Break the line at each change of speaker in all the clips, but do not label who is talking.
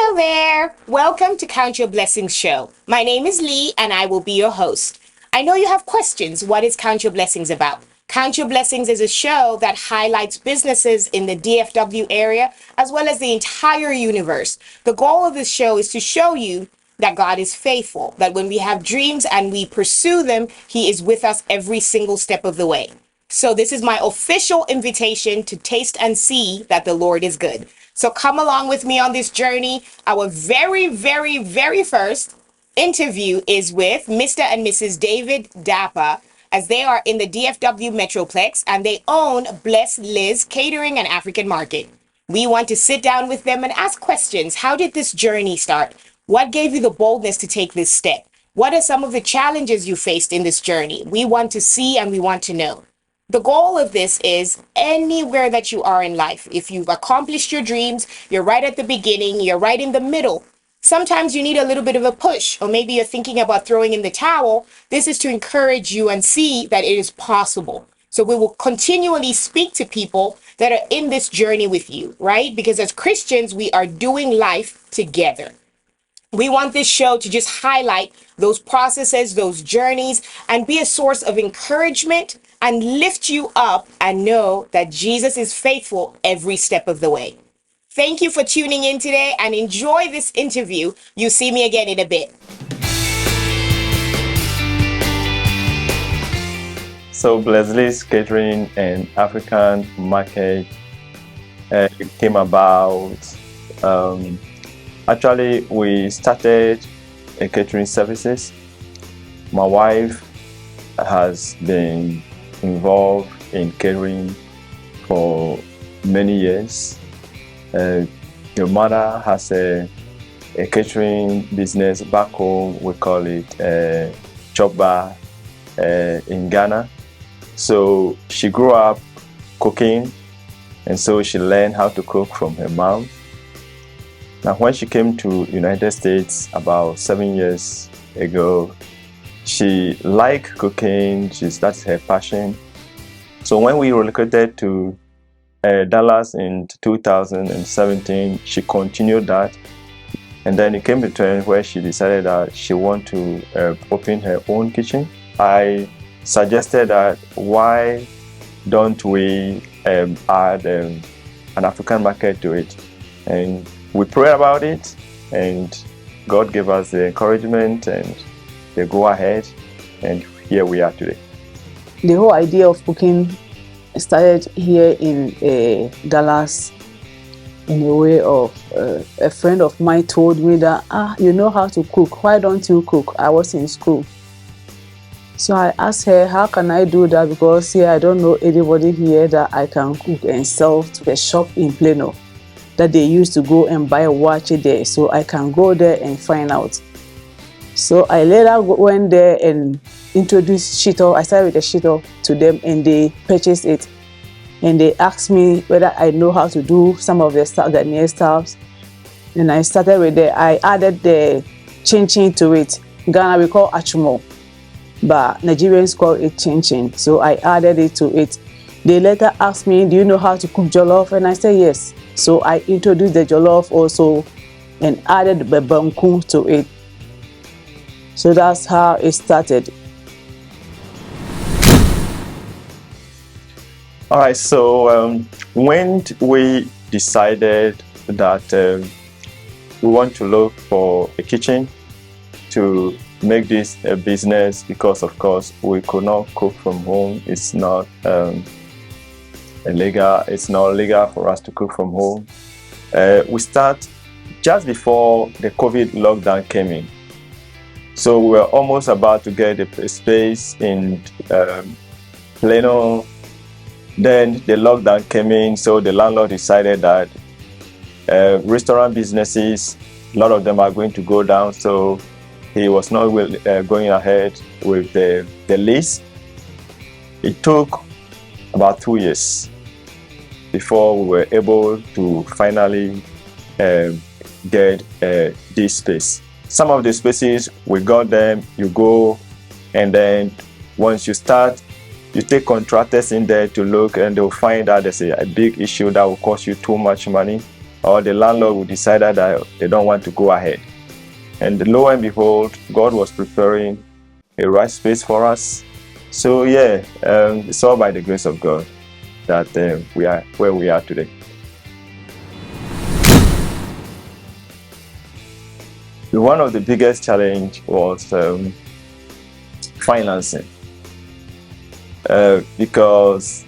Hello there. Welcome to Count Your Blessings show. My name is Lee and I will be your host. I know you have questions. What is Count Your Blessings about? Count Your Blessings is a show that highlights businesses in the DFW area as well as the entire universe. The goal of this show is to show you that God is faithful, that when we have dreams and we pursue them, He is with us every single step of the way. So this is my official invitation to taste and see that the Lord is good. So come along with me on this journey. Our very first interview is with Mr. and Mrs. David Dapper, as they are in the DFW Metroplex and they own Blessliz Catering and African Market. We want to sit down with them and ask questions. How did this journey start? What gave you the boldness to take this step? What are some of the challenges you faced in this journey? We want to see and we want to know. The goal of this is anywhere that you are in life, if you've accomplished your dreams, you're right at the beginning, you're right in the middle. Sometimes you need a little bit of a push, or maybe you're thinking about throwing in the towel. This is to encourage you and see that it is possible. So we will continually speak to people that are in this journey with you, right? Because as Christians, we are doing life together. We want this show to just highlight those processes, those journeys, and be a source of encouragement and lift you up and know that Jesus is faithful every step of the way. Thank you for tuning in today and enjoy this interview. You'll see me again in a bit.
So Blessliz Catering and African Market came about. Actually, we started a catering services. My wife has been involved in catering for many years. Your mother has a catering business back home. We call it chop bar in Ghana. So she grew up cooking, and so she learned how to cook from her mom. Now, when she came to United States about 7 years ago, she liked cooking. That's her passion. So when we relocated to Dallas in 2017, she continued that. And then it came to a time where she decided that she wanted to open her own kitchen. I suggested that why don't we add an African market to it? And we prayed about it, and God gave us the encouragement and the go ahead, and here we are today.
The whole idea of cooking started here in Dallas in a way of a friend of mine told me that, you know how to cook, why don't you cook? I was in school. So I asked her, how can I do that? Because here I don't know anybody here that I can cook and sell to a shop in Plano that they used to go and buy watch there. So I can go there and find out. So I later went there and introduced shito. I started with the shito to them and they purchased it. And they asked me whether I know how to do some of the stuff, the near stuffs. And I started with I added the chin chin to it. Ghana we call achumo, but Nigerians call it chin chin. So I added it to it. They later asked me, do you know how to cook jollof? And I said yes. So I introduced the jollof also and added the banku to it. So that's how it started.
All right, so when we decided that we want to look for a kitchen to make this a business, because of course we could not cook from home. It's not illegal. It's not legal for us to cook from home. We start just before the COVID lockdown came in. So we were almost about to get a space in Plano. Then the lockdown came in, so the landlord decided that restaurant businesses, a lot of them are going to go down. So he was not going ahead with the lease. It took about 2 years before we were able to finally get this space. Some of the spaces, we got them, you go, and then once you start, you take contractors in there to look, and they'll find out there's a big issue that will cost you too much money, or the landlord would decide that they don't want to go ahead. And lo and behold, God was preparing a right space for us. So yeah, it's all by the grace of God that we are where we are today. One of the biggest challenge was financing, because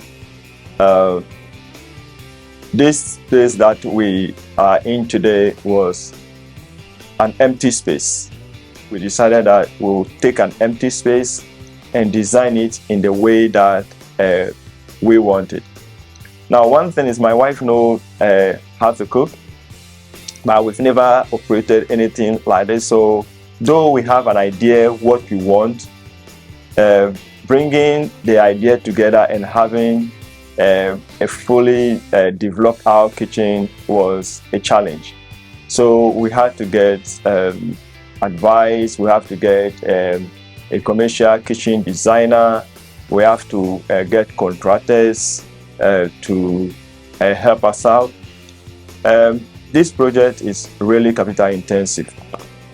this space that we are in today was an empty space. We decided that we will take an empty space and design it in the way that we want it. Now, one thing is my wife knows how to cook, but we've never operated anything like this. So though we have an idea what we want, bringing the idea together and having a fully developed our kitchen was a challenge. So we had to get advice, we have to get a commercial kitchen designer, we have to get contractors to help us out. This project is really capital intensive.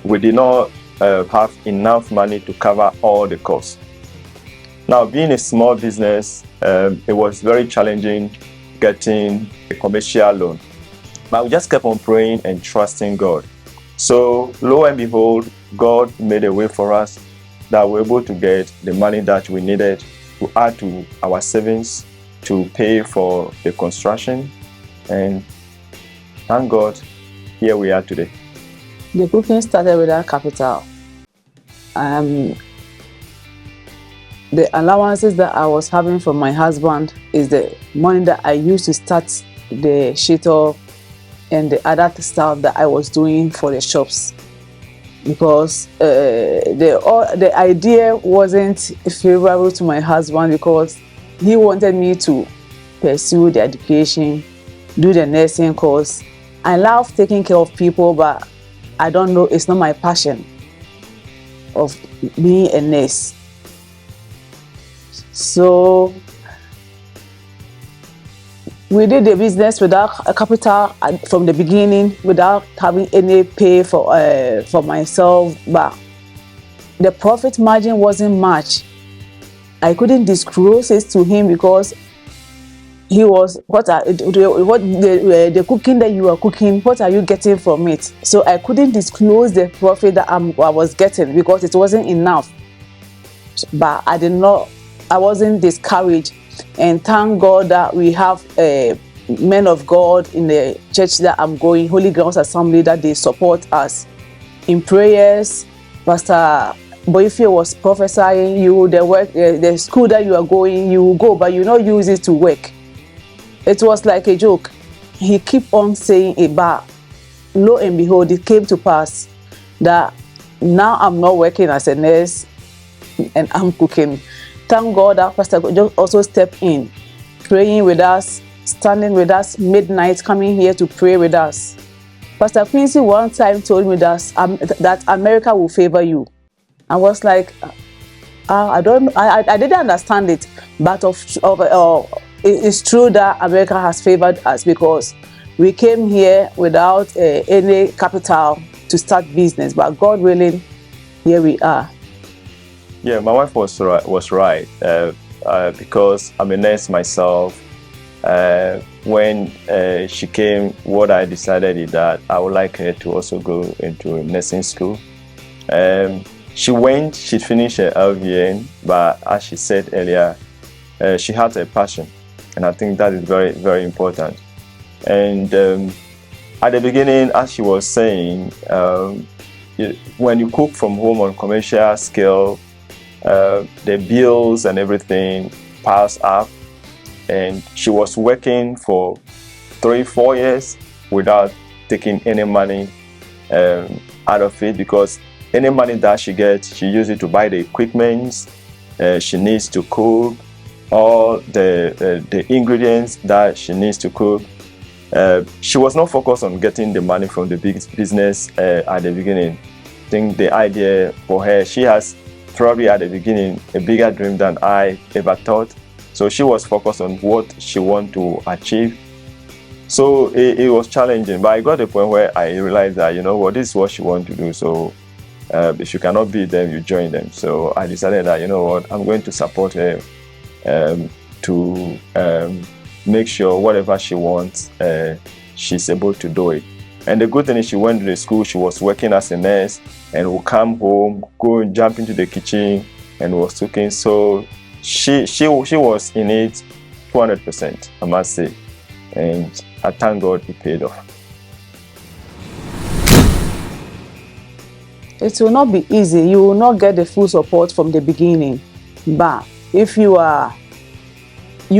We did not have enough money to cover all the costs. Now, being a small business, it was very challenging getting a commercial loan. But we just kept on praying and trusting God. So lo and behold, God made a way for us that we were able to get the money that we needed to add to our savings to pay for the construction. And thank God, here we are today.
The cooking started without capital. The allowances that I was having from my husband is the money that I used to start the shuttle and the other stuff that I was doing for the shops, because the idea wasn't favorable to my husband, because he wanted me to pursue the education, do the nursing course. I love taking care of people, but I don't know, it's not my passion of being a nurse. So we did the business without a capital from the beginning, without having any pay for myself, but the profit margin wasn't much. I couldn't disclose it to him because he was, the cooking that you are cooking, what are you getting from it? So I couldn't disclose the profit that I was getting because it wasn't enough. But I wasn't discouraged, and thank God that we have men of God in the church that I'm going, Holy Grounds Assembly, that they support us in prayers. Pastor Boyfie was prophesying, the school that you are going, you will go, but you not use it to work. It was like a joke. He kept on saying it, but lo and behold, it came to pass that now I'm not working as a nurse and I'm cooking. Thank God that Pastor just also stepped in, praying with us, standing with us midnight, coming here to pray with us. Pastor Quincy one time told me that America will favor you. I was like, I didn't understand it, but it's true that America has favored us because we came here without any capital to start business, but God willing, here we are.
Yeah, my wife was right because I'm a nurse myself. When she came, what I decided is that I would like her to also go into nursing school. She finished her LVN, but as she said earlier, she had a passion, and I think that is very, very important. And at the beginning, as she was saying, when you cook from home on commercial scale, the bills and everything piles up, and she was working for 3-4 years without taking any money out of it, because any money that she gets, she uses it to buy the equipment she needs to cook, all the ingredients that she needs to cook. She was not focused on getting the money from the big business at the beginning. I think the idea for her, she has probably at the beginning a bigger dream than I ever thought. So she was focused on what she wanted to achieve. So it was challenging, but I got to a point where I realized that, you know what, this is what she wants to do. So if you cannot beat them, you join them. So I decided that, you know what, I'm going to support her to make sure whatever she wants, she's able to do it. And the good thing is she went to the school, she was working as a nurse, and would come home, go and jump into the kitchen and was cooking. So she was in it 200%, I must say. And I thank God it paid off.
It will not be easy. You will not get the full support from the beginning. But if you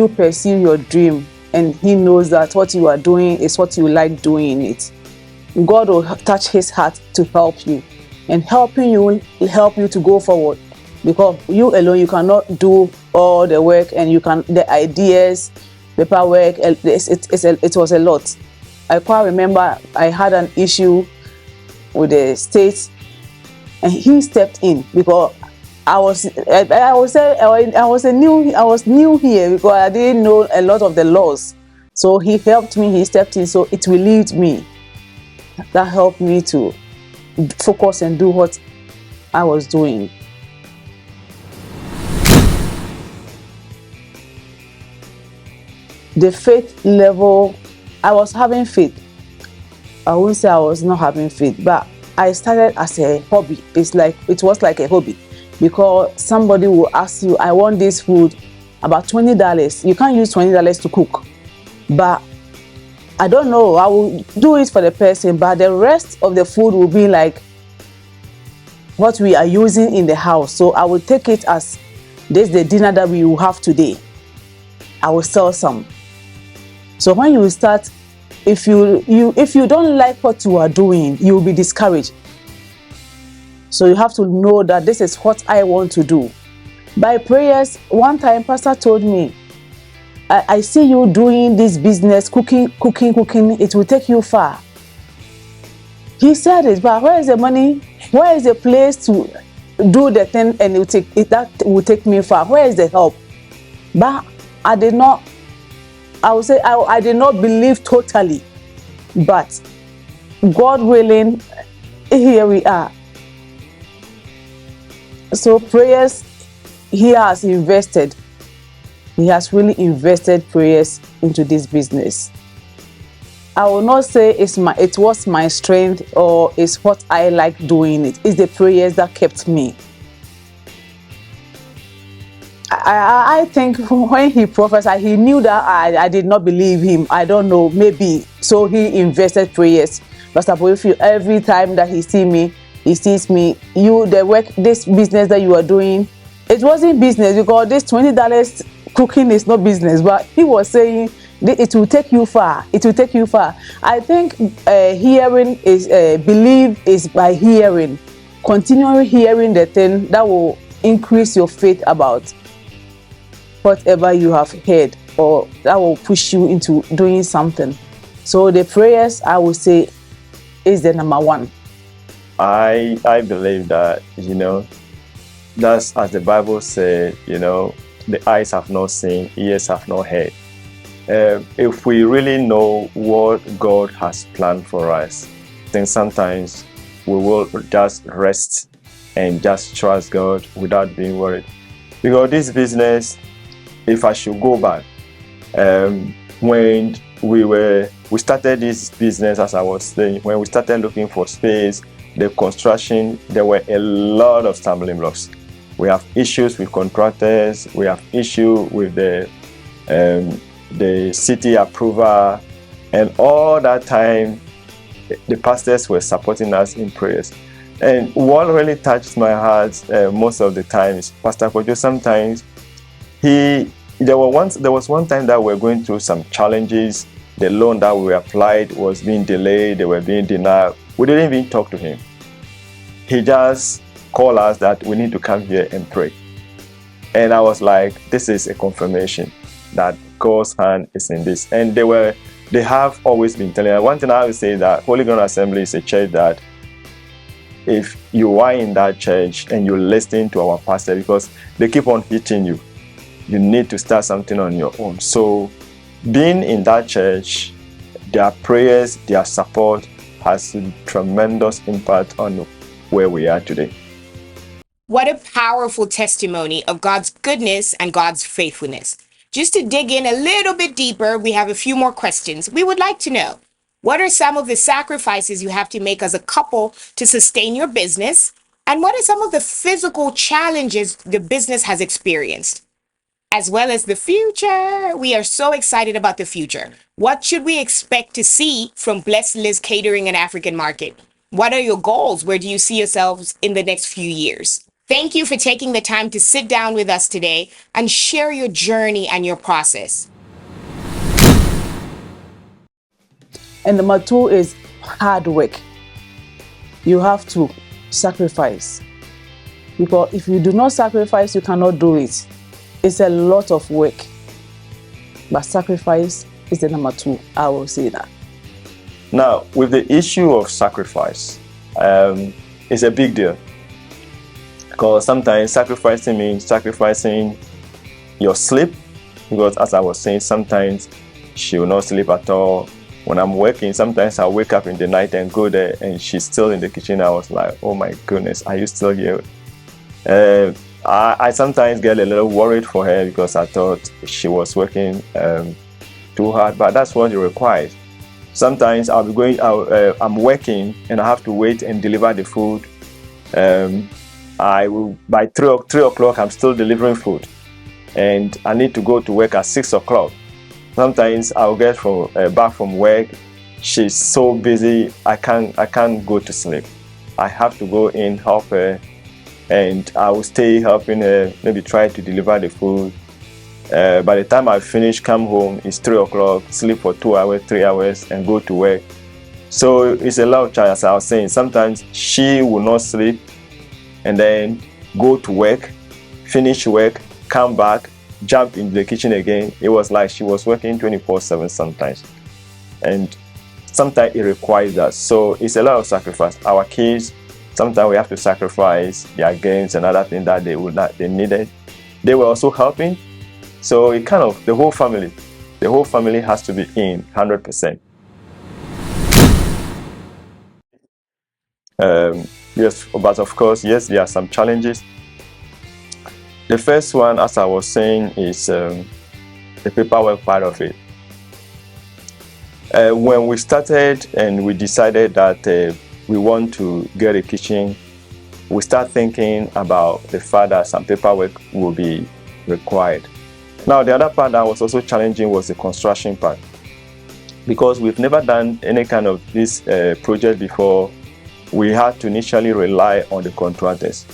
pursue your dream and he knows that what you are doing is what you like doing it, God will touch his heart to help you. And helping you will help you to go forward. Because you alone, you cannot do all the work, and the ideas, paperwork, it was a lot. I quite remember I had an issue with the state, and he stepped in because I was new here because I didn't know a lot of the laws. So he helped me, he stepped in, so it relieved me. That helped me to focus and do what I was doing. The faith level, I was having faith. I won't say I was not having faith, but I started as a hobby. It was like a hobby, because somebody will ask you, I want this food, about $20. You can't use $20 to cook. But I don't know, I will do it for the person, but the rest of the food will be like what we are using in the house. So I will take it as this is the dinner that we will have today. I will sell some. So when you start, if you don't like what you are doing, you will be discouraged. So you have to know that this is what I want to do. By prayers, one time Pastor told me, I see you doing this business, cooking, it will take you far. He said it, but where is the money? Where is the place to do the thing, and that will take me far? Where is the help? But I did not believe totally. But God willing, here we are. So prayers, he has invested. He has really invested prayers into this business. I will not say it was my strength or it's what I like doing it. It's the prayers that kept me. I think when he prophesied, he knew that I did not believe him. I don't know, maybe. So he invested prayers. Pastor Boyfield, every time that he sees me, this business that you are doing, it wasn't business, because this $20 cooking is not business. But he was saying, it will take you far. It will take you far. I think hearing is, believe is by hearing. Continually hearing the thing that will increase your faith about whatever you have heard, or that will push you into doing something. So the prayers, I would say, is the number one.
I believe that, that's as the Bible said, the eyes have not seen, ears have not heard. If we really know what God has planned for us, then sometimes we will just rest and just trust God without being worried. Because this business, if I should go back, when we started this business, as I was saying, when we started looking for space, the construction, there were a lot of stumbling blocks. We have issues with contractors, we have issues with the city approval, and all that time the pastors were supporting us in prayers. And what really touched my heart most of the time is Pastor Kojo. Sometimes there was one time that we were going through some challenges. The loan that we applied was being delayed, they were being denied. We didn't even talk to him. He just called us that we need to come here and pray. And I was like, this is a confirmation that God's hand is in this. And they have always been telling us. One thing I would say, that Holy Ground Assembly is a church that if you are in that church and you listen to our pastor, because they keep on hitting you, you need to start something on your own. So being in that church, their prayers, their support has a tremendous impact on where we are today.
What a powerful testimony of God's goodness and God's faithfulness. Just to dig in a little bit deeper, we have a few more questions. We would like to know, what are some of the sacrifices you have to make as a couple to sustain your business? And what are some of the physical challenges the business has experienced? As well as the future. We are so excited about the future. What should we expect to see from Blessliz Catering and African Market? What are your goals? Where do you see yourselves in the next few years? Thank you for taking the time to sit down with us today and share your journey and your process.
And number 2 is hard work. You have to sacrifice, because if you do not sacrifice, you cannot do it. It's a lot of work, but sacrifice is the number 2. I will say that.
Now, with the issue of sacrifice, it's a big deal, because sometimes sacrificing means sacrificing your sleep, because as I was saying, sometimes she will not sleep at all. When I'm working, sometimes I wake up in the night and go there and she's still in the kitchen. I was like, oh my goodness, are you still here? I sometimes get a little worried for her because I thought she was working too hard, but that's what it requires. Sometimes I'll be going out, I'm working and I have to wait and deliver the food. I will, by 3 o'clock, I'm still delivering food, and I need to go to work at 6 o'clock. Sometimes I'll get back from work. She's so busy, I can't go to sleep. I have to go in, help her, and I will stay helping her, maybe try to deliver the food. By the time I finish, come home, it's 3 o'clock, sleep for 2 hours, 3 hours, and go to work. So it's a lot of challenge, as I was saying. Sometimes she will not sleep and then go to work, finish work, come back, jump in the kitchen again. It was like she was working 24/7 sometimes. And sometimes it requires that. So it's a lot of sacrifice. Our kids, sometimes we have to sacrifice their games and other things that they needed. They were also helping. So it kind of, the whole family has to be in 100%. Yes, but of course, yes, there are some challenges. The first one, as I was saying, is the paperwork part of it. When we started and we decided that we want to get a kitchen, we start thinking about the fact that some paperwork will be required. Now, the other part that was also challenging was the construction part, because we've never done any kind of this project before. We had to initially rely on the contractors.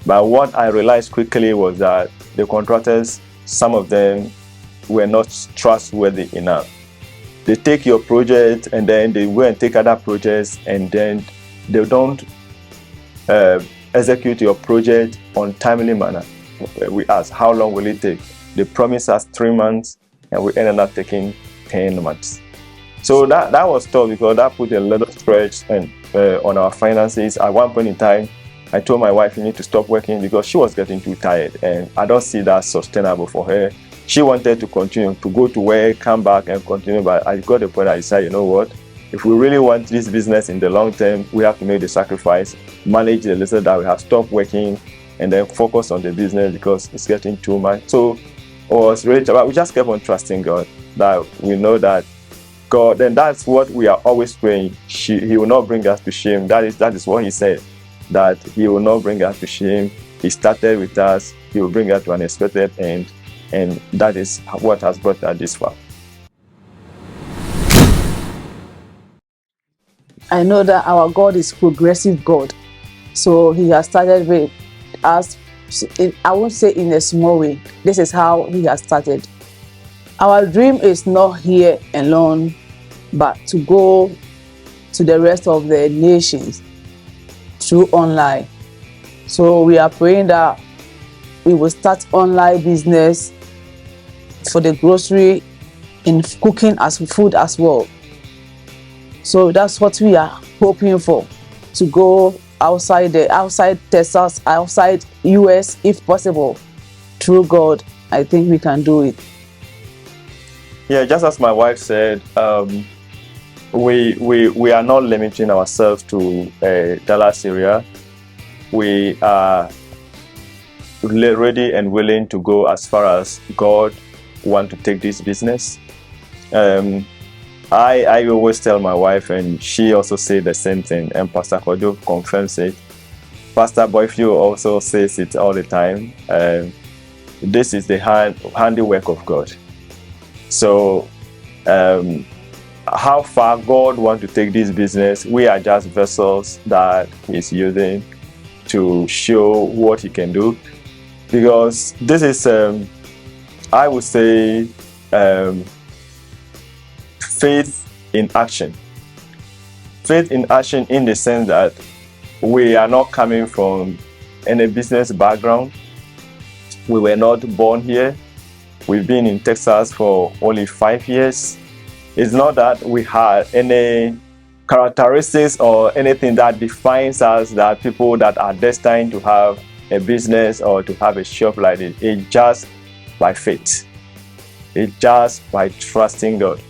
But what I realized quickly was that the contractors, some of them were not trustworthy enough. They take your project and then they go and take other projects, and then they don't execute your project on timely manner. We ask, how long will it take? They promise us 3 months and we ended up taking 10 months. So that was tough, because that put a lot of stress on our finances. At one point in time, I told my wife, you need to stop working, because she was getting too tired and I don't see that sustainable for her. She wanted to continue to go to work, come back and continue, but I got the point. I decided, you know what, if we really want this business in the long term, we have to make the sacrifice, manage the little that we have, stop working and then focus on the business, because it's getting too much. So it was really, but we just kept on trusting God, that we know that God, and that's what we are always praying. He will not bring us to shame. That is what He said, that He will not bring us to shame. He started with us. He will bring us to an expected end, and that is what has brought us this far.
I know that our God is progressive God, so He has started with us. I won't say in a small way. This is how He has started. Our dream is not here alone, but to go to the rest of the nations through online. So we are praying that we will start online business for the grocery and cooking as food as well. So that's what we are hoping for, to go outside Texas, outside US if possible. Through God, I think we can do it.
Yeah, just as my wife said, we are not limiting ourselves to Dallas area. We are ready and willing to go as far as God want to take this business. I always tell my wife, and she also says the same thing, and Pastor Kojo confirms it. Pastor Boyfew also says it all the time. This is the handiwork of God. So how far God wants to take this business, we are just vessels that He's using to show what He can do. Because this is, I would say, faith in action. Faith in action in the sense that we are not coming from any business background. We were not born here. We've been in Texas for only 5 years. It's not that we had any characteristics or anything that defines us, that people that are destined to have a business or to have a shop like this. It's just by faith. It's just by trusting God.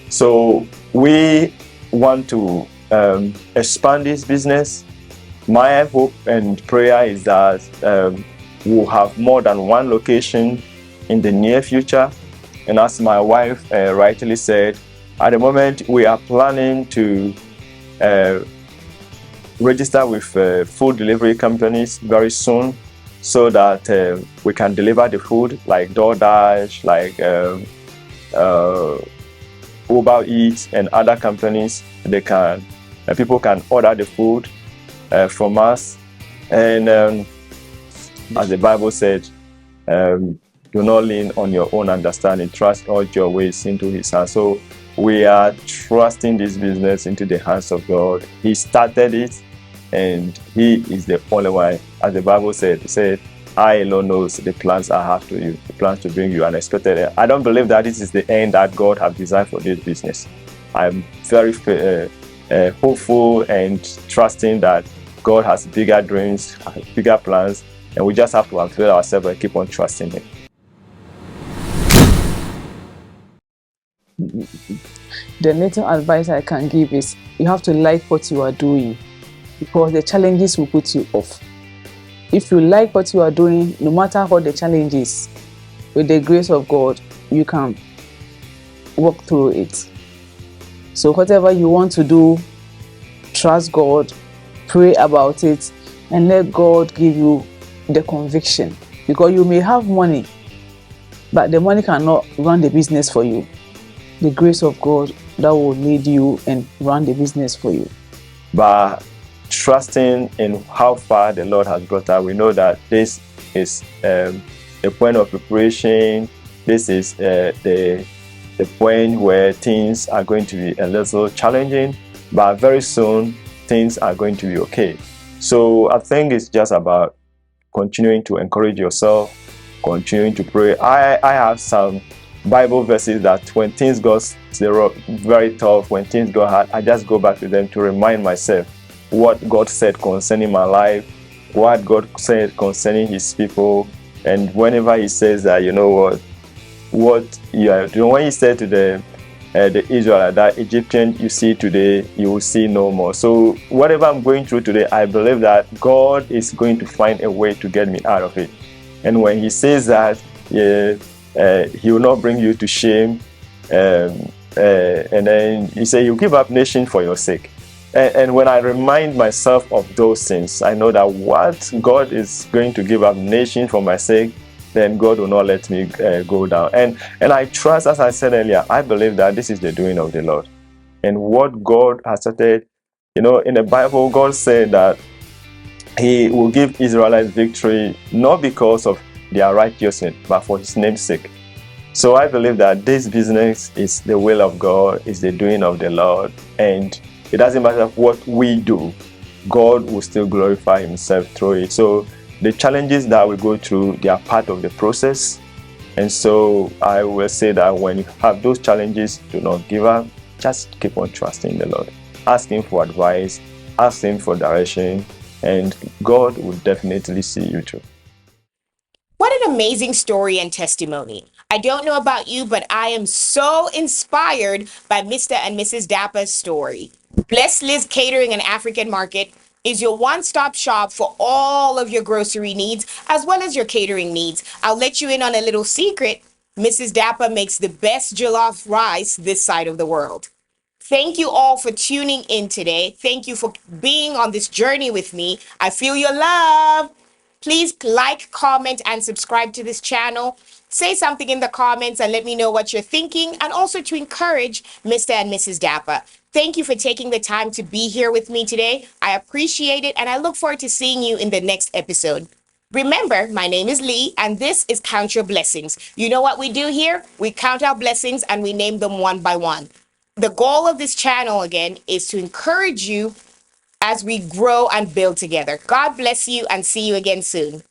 So we want to expand this business. My hope and prayer is that we'll have more than one location in the near future. And as my wife rightly said, at the moment we are planning to register with food delivery companies very soon, so that we can deliver the food like DoorDash, like Uber Eats and other companies. People can order the food from us, and as the Bible said, do not lean on your own understanding, trust all your ways into His hands. So we are trusting this business into the hands of God. He started it, and He is the only one. As the Bible said, He said, I alone knows the plans I have to you, the plans to bring you unexpected end. I don't believe that this is the end that God has designed for this business. I'm very hopeful and trusting that God has bigger dreams, bigger plans, and we just have to unveil ourselves and keep on trusting Him.
The little advice I can give is you have to like what you are doing, because the challenges will put you off. If you like what you are doing, no matter what the challenge is, with the grace of God, you can walk through it. So whatever you want to do, trust God, pray about it, and let God give you the conviction. Because you may have money, but the money cannot run the business for you. The grace of God that will lead you and run the business for you.
But trusting in how far the Lord has brought us, we know that this is a point of preparation. This is the point where things are going to be a little challenging, but very soon things are going to be okay. So I think it's just about continuing to encourage yourself, continuing to pray. I have some Bible verses that when things go very tough, when things go hard, I just go back to them to remind myself what God said concerning my life, what God said concerning His people. And whenever He says that, you know what you are doing, when He said to the Israelites that Egyptian you see today, you will see no more. So whatever I'm going through today, I believe that God is going to find a way to get me out of it. And when He says that, He will not bring you to shame, and then He said He'll give up nation for your sake. And when I remind myself of those things, I know that what God is going to give up nation for my sake, then God will not let me go down. And I trust, as I said earlier, I believe that this is the doing of the Lord. And what God has started, in the Bible, God said that He will give Israelites victory, not because of their righteousness, but for His name's sake. So I believe that this business is the will of God, is the doing of the Lord, and it doesn't matter what we do, God will still glorify Himself through it. So the challenges that we go through, they are part of the process. And so I will say that when you have those challenges, do not give up. Just keep on trusting the Lord. Ask Him for advice, ask Him for direction, and God will definitely see you through.
What an amazing story and testimony. I don't know about you, but I am so inspired by Mr. and Mrs. Dapa's story. Blessliz Catering and African Market is your one-stop shop for all of your grocery needs as well as your catering needs. I'll let you in on a little secret. Mrs. Dapa makes the best jollof rice this side of the world. Thank you all for tuning in today. Thank you for being on this journey with me. I feel your love. Please like, comment, and subscribe to this channel. Say something in the comments and let me know what you're thinking, and also to encourage Mr. and Mrs. Dapa. Thank you for taking the time to be here with me today. I appreciate it, and I look forward to seeing you in the next episode. Remember, my name is Lee, and this is Count Your Blessings. You know what we do here? We count our blessings and we name them one by one. The goal of this channel, again, is to encourage you as we grow and build together. God bless you, and see you again soon.